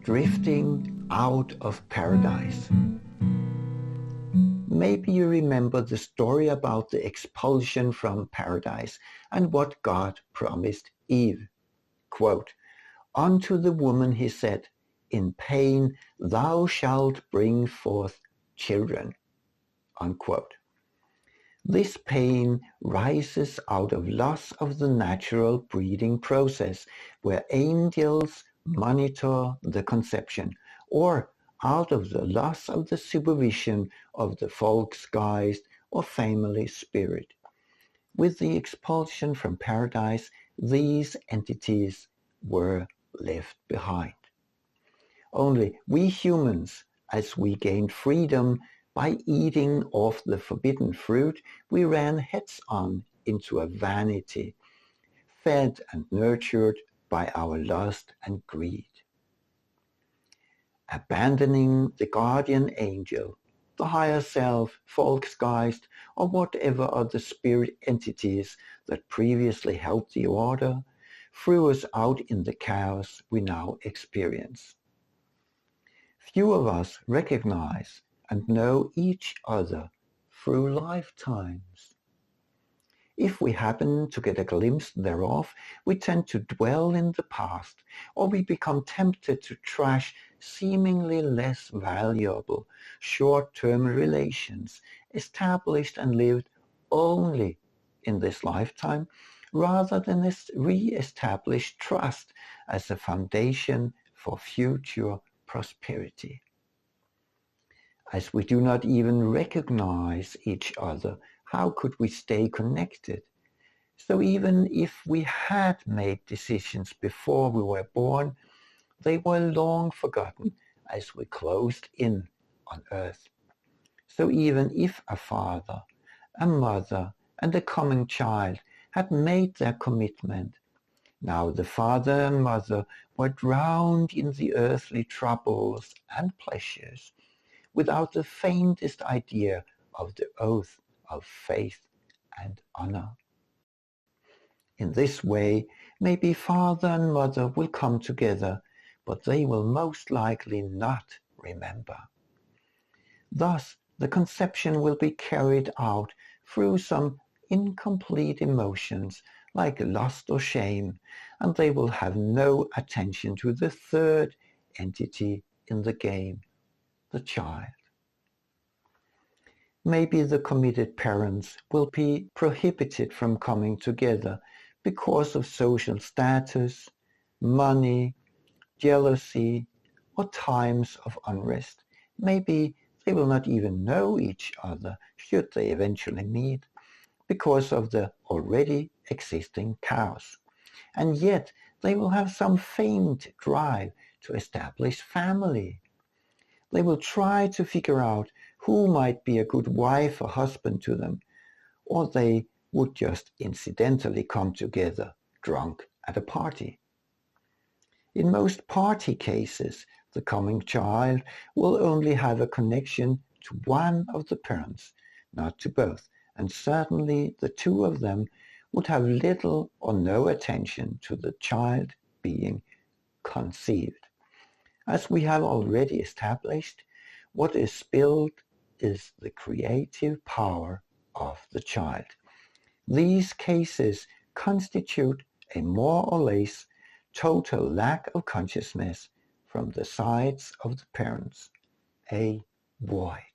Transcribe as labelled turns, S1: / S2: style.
S1: drifting out of paradise. Maybe you remember the story about the expulsion from paradise and what God promised Eve. Quote, "Unto the woman he said, in pain thou shalt bring forth children." Unquote. This pain rises out of loss of the natural breeding process where angels monitor the conception, or out of the loss of the supervision of the Volksgeist or family spirit. With the expulsion from paradise, these entities were left behind. Only we humans, as we gained freedom by eating of the forbidden fruit, we ran heads-on into a vanity, fed and nurtured by our lust and greed. Abandoning the guardian angel, the higher self, Volksgeist, or whatever other spirit entities that previously helped the order, threw us out in the chaos we now experience. Few of us recognize and know each other through lifetimes. If we happen to get a glimpse thereof, we tend to dwell in the past, or we become tempted to trash seemingly less valuable short-term relations established and lived only in this lifetime, rather than re-establish trust as a foundation for future prosperity. As we do not even recognize each other, how could we stay connected? So even if we had made decisions before we were born, they were long forgotten as we closed in on earth. So even if a father, a mother, and a coming child had made their commitment, now the father and mother were drowned in the earthly troubles and pleasures, without the faintest idea of the oath of faith and honor. In this way, maybe father and mother will come together, but they will most likely not remember. Thus, the conception will be carried out through some incomplete emotions like lust or shame, and they will have no attention to the third entity in the game, the child. Maybe the committed parents will be prohibited from coming together because of social status, money, jealousy, or times of unrest. Maybe they will not even know each other should they eventually meet because of the already existing chaos. And yet they will have some faint drive to establish family. They will try to figure out who might be a good wife or husband to them, or they would just incidentally come together drunk at a party. In most party cases, the coming child will only have a connection to one of the parents, not to both, and certainly the two of them would have little or no attention to the child being conceived. As we have already established, what is spilled is the creative power of the child. These cases constitute a more or less total lack of consciousness from the sides of the parents, a void.